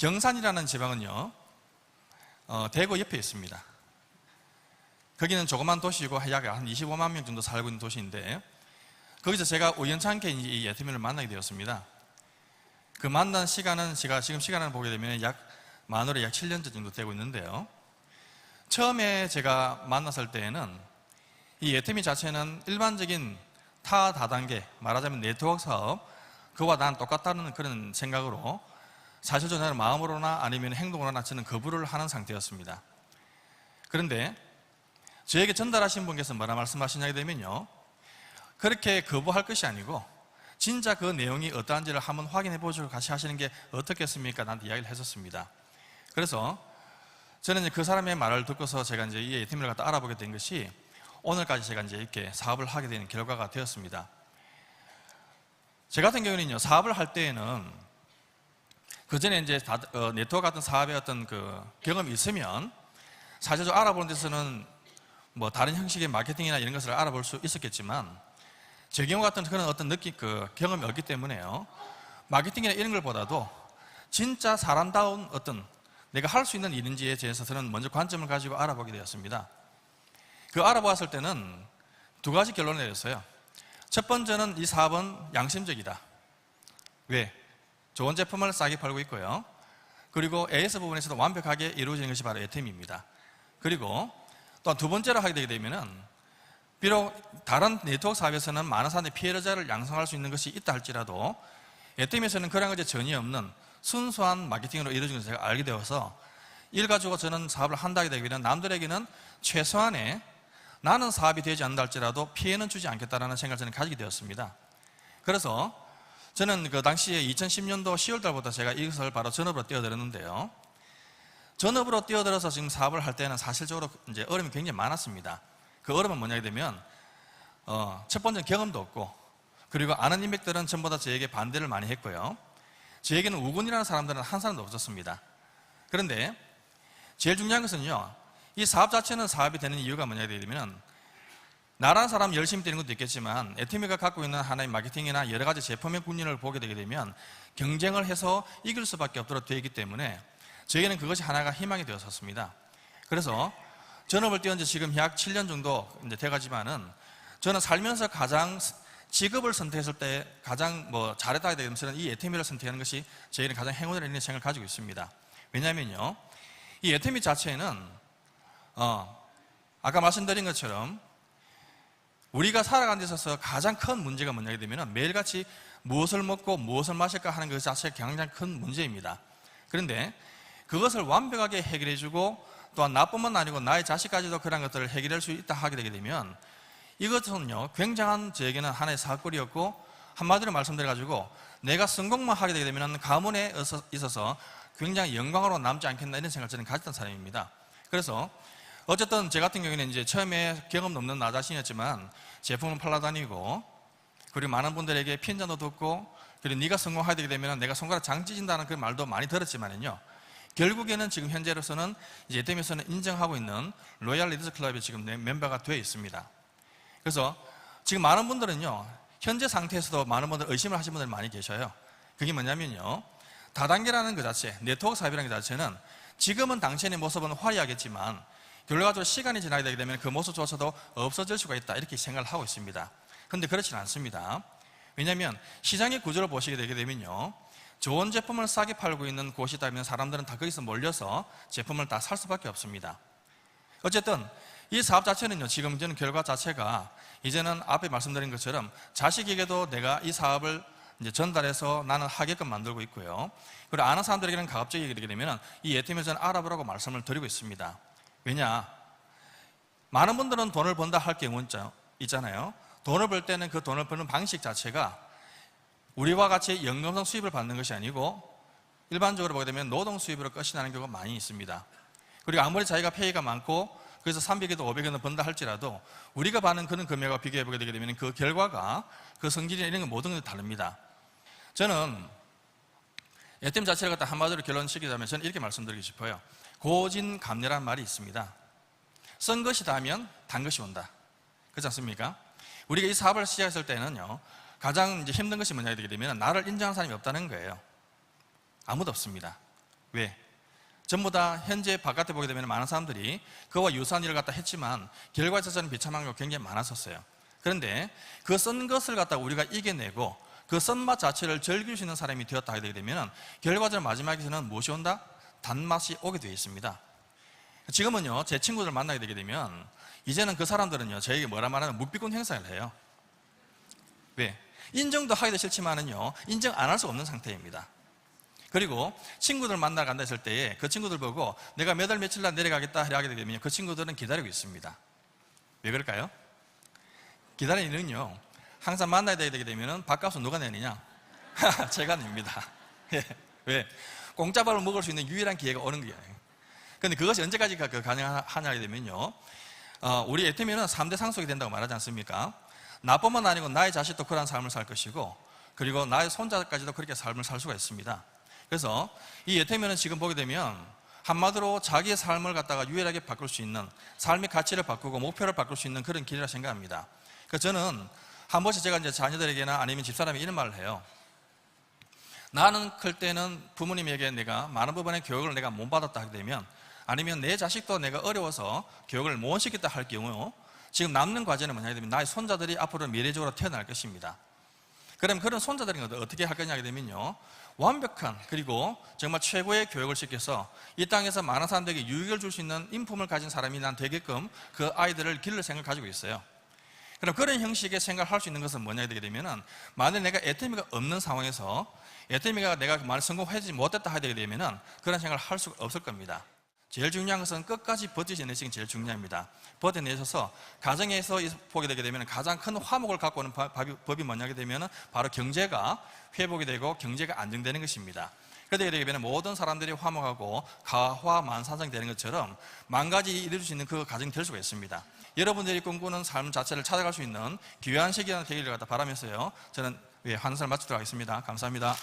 경산이라는 지방은요, 대구 옆에 있습니다. 거기는 조그만 도시이고 약 한 25만 명 정도 살고 있는 도시인데, 거기서 제가 우연찮게 이 예태민을 만나게 되었습니다. 그 만난 시간은 제가 지금 시간을 보게 되면 만으로 약 7년 정도 되고 있는데요. 처음에 제가 만났을 때에는 이 예태민 자체는 일반적인 타 다단계, 말하자면 네트워크 사업, 그와 난 똑같다는 그런 생각으로 사실 저는 마음으로나 아니면 행동으로나 저는 거부를 하는 상태였습니다. 그런데 저에게 전달하신 분께서 뭐라 말씀하시냐 되면요, 그렇게 거부할 것이 아니고 진짜 그 내용이 어떠한지를 한번 확인해 보시고 같이 하시는 게 어떻겠습니까? 나한테 이야기를 했었습니다. 그래서 저는 이제 그 사람의 말을 듣고서 제가 이제 이 예태민을 갖다 알아보게 된 것이 오늘까지 제가 이제 이렇게 사업을 하게 되는 결과가 되었습니다. 제 같은 경우는요, 사업을 할 때에는 그 전에 이제 네트워크 같은 사업의 어떤 그 경험이 있으면 사실 알아보는 데서는 뭐 다른 형식의 마케팅이나 이런 것을 알아볼 수 있었겠지만, 제 경우 같은 그런 어떤 경험이 없기 때문에요, 마케팅이나 이런 것보다도 진짜 사람다운 어떤 내가 할 수 있는 일인지에 대해서 저는 먼저 관점을 가지고 알아보게 되었습니다. 그 알아보았을 때는 두 가지 결론을 내렸어요. 첫 번째는 이 사업은 양심적이다. 왜? 좋은 제품을 싸게 팔고 있고요. 그리고 AS 부분에서도 완벽하게 이루어지는 것이 바로 예템입니다. 그리고 또 두 번째로 하게 되게 되면은, 비록 다른 네트워크 사업에서는 많은 사람들이 피해자를 양성할 수 있는 것이 있다 할지라도 예템에서는 그런 것이 전혀 없는 순수한 마케팅으로 이루어지는 것을 제가 알게 되어서, 이를 가지고 저는 사업을 한다게 되면 남들에게는 최소한의 나는 사업이 되지 않는다 할지라도 피해는 주지 않겠다라는 생각을 저는 가지게 되었습니다. 그래서 저는 그 당시에 2010년도 10월 달부터 제가 이것을 바로 전업으로 뛰어들었는데요. 전업으로 뛰어들어서 지금 사업을 할 때는 사실적으로 이제 어려움이 굉장히 많았습니다. 그 어려움은 뭐냐 되면, 첫 번째는 경험도 없고, 그리고 아는 인맥들은 전부 다 저에게 반대를 많이 했고요. 저에게는 우군이라는 사람들은 한 사람도 없었습니다. 그런데 제일 중요한 것은요, 이 사업 자체는 사업이 되는 이유가 뭐냐 되면, 나라는 사람 열심히 뛰는 것도 있겠지만 에티미가 갖고 있는 하나의 마케팅이나 여러 가지 제품의 군인을 보게 되게 되면 경쟁을 해서 이길 수밖에 없도록 되어 있기 때문에 저에게는 그것이 하나가 희망이 되었었습니다. 그래서 전업을 뛰어온 지 지금 약 7년 정도 이제 돼가지만은, 저는 살면서 가장 직업을 선택했을 때 가장 잘했다고 되면 이 에티미를 선택하는 것이 저에게는 가장 행운을 있는 생각을 가지고 있습니다. 왜냐하면요, 이 에티미 자체는 아까 말씀드린 것처럼 우리가 살아가는 데 있어서 가장 큰 문제가 뭐냐 되면 매일같이 무엇을 먹고 무엇을 마실까 하는 것 자체가 굉장히 큰 문제입니다. 그런데 그것을 완벽하게 해결해주고, 또한 나뿐만 아니고 나의 자식까지도 그런 것들을 해결할 수 있다 하게 되게 되면, 이것은요 굉장한 저에게는 하나의 사건이었고, 한마디로 말씀드려가지고 내가 성공만 하게 되게 되면 가문에 있어서 굉장히 영광으로 남지 않겠나 이런 생각을 저는 가졌던 사람입니다. 그래서 어쨌든 제 같은 경우에는 이제 처음에 경험 없는 나 자신이었지만 제품을 팔아다니고, 그리고 많은 분들에게 편찬도 듣고, 그리고 네가 성공하게 되게 되면 내가 손가락 장 찢는다는 그 말도 많이 들었지만요, 결국에는 지금 현재로서는 이제 에템에서는 인정하고 있는 로얄 리더스 클럽에 지금 멤버가 되어 있습니다. 그래서 지금 많은 분들은요, 현재 상태에서도 많은 분들 의심을 하시는 분들이 많이 계셔요. 그게 뭐냐면요, 다단계라는 것 자체, 네트워크 사업이라는 것 자체는 지금은 당신의 모습은 화려하겠지만 결과적으로 시간이 지나게 되게 되면 그 모습조차도 없어질 수가 있다, 이렇게 생각을 하고 있습니다. 그런데 그렇지는 않습니다. 왜냐하면 시장의 구조를 보시게 되게 되면요, 좋은 제품을 싸게 팔고 있는 곳이 있다면 사람들은 다 거기서 몰려서 제품을 다 살 수밖에 없습니다. 어쨌든 이 사업 자체는요, 지금 저는 결과 자체가 이제는 앞에 말씀드린 것처럼 자식에게도 내가 이 사업을 이제 전달해서 나는 하게끔 만들고 있고요. 그리고 아는 사람들에게는 가급적이게 되게 되면 이 예팀에서 저는 알아보라고 말씀을 드리고 있습니다. 왜냐? 많은 분들은 돈을 번다 할 경우 있잖아요. 돈을 벌 때는 그 돈을 버는 방식 자체가 우리와 같이 연금성 수입을 받는 것이 아니고 일반적으로 보게 되면 노동 수입으로 끝이 나는 경우가 많이 있습니다. 그리고 아무리 자기가 페이가 많고 그래서 300에도 500에도 번다 할지라도 우리가 받는 그런 금액과 비교해 보게 되게 되면 그 결과가, 그 성질이나 이런 건 모든 게 다릅니다. 저는 예팀 자체를 갖다 한마디로 결론시키자면 저는 이렇게 말씀드리고 싶어요. 고진감래란 말이 있습니다. 쓴 것이 다면 단 것이 온다. 그렇지 않습니까? 우리가 이 사업을 시작했을 때는요, 가장 이제 힘든 것이 뭐냐 되게 되면 나를 인정하는 사람이 없다는 거예요. 아무도 없습니다. 왜? 전부 다 현재 바깥에 보게 되면 많은 사람들이 그와 유사한 일을 갖다 했지만 결과적으로는 비참한 경우가 굉장히 많았었어요. 그런데 그 쓴 것을 갖다가 우리가 이겨내고 그 쓴맛 자체를 즐길 수 있는 사람이 되었다 하게 되면 결과적으로 마지막에서는 무엇이 온다? 단맛이 오게 되어 있습니다. 지금은요, 제 친구들 만나게 되게 되면 이제는 그 사람들은요, 저에게 뭐라 말하면 묵비권 행사를 해요. 왜? 인정도 하기도 싫지만은요, 인정 안 할 수 없는 상태입니다. 그리고 친구들 만나러 간다 했을 때에 그 친구들 보고 내가 몇 월 며칠 날 내려가겠다 하게 되면 그 친구들은 기다리고 있습니다. 왜 그럴까요? 기다리는 이유는요, 항상 만나야 되게 되면 밥값은 누가 내느냐? 제가 냅니다. 왜? 공짜밥을 먹을 수 있는 유일한 기회가 오는 거예요. 그런데 그것이 언제까지 가능하냐 하게 되면요, 우리 애터미는 3대 상속이 된다고 말하지 않습니까? 나뿐만 아니고 나의 자식도 그러한 삶을 살 것이고, 그리고 나의 손자까지도 그렇게 삶을 살 수가 있습니다. 그래서 이 애터미는 지금 보게 되면 한마디로 자기의 삶을 갖다가 유일하게 바꿀 수 있는, 삶의 가치를 바꾸고 목표를 바꿀 수 있는 그런 길이라 생각합니다. 그래서 저는 한 번씩 제가 이제 자녀들에게나 아니면 집사람에게 이런 말을 해요. 나는 클 때는 부모님에게 내가 많은 부분의 교육을 내가 못 받았다 하게 되면, 아니면 내 자식도 내가 어려워서 교육을 못 시켰다 할 경우 지금 남는 과제는 뭐냐 하면 나의 손자들이 앞으로 미래적으로 태어날 것입니다. 그럼 그런 손자들이 어떻게 할 거냐 하게 되면요, 완벽한 그리고 정말 최고의 교육을 시켜서 이 땅에서 많은 사람들에게 유익을 줄 수 있는 인품을 가진 사람이 난 되게끔 그 아이들을 기를 생각을 가지고 있어요. 그럼 그런 형식의 생각을 할 수 있는 것은 뭐냐 되게 되면은, 만약 내가 애터미가 없는 상황에서 애터미가 내가 많이 성공하지 못했다 하게 되면은 그런 생각을 할 수가 없을 겁니다. 제일 중요한 것은 끝까지 버텨내시는 게 제일 중요합니다. 버텨내셔서 가정에서 보게 되게 되면 가장 큰 화목을 갖고 오는 법이 뭐냐 하게 되면 바로 경제가 회복이 되고 경제가 안정되는 것입니다. 그렇게 되면 모든 사람들이 화목하고 가화만사성 되는 것처럼 만 가지 이룰 수 있는 그 가정이 될 수가 있습니다. 여러분들이 꿈꾸는 삶 자체를 찾아갈 수 있는 귀한 시기가 되기를 바라면서요, 저는 환상을 마치도록 하겠습니다. 감사합니다.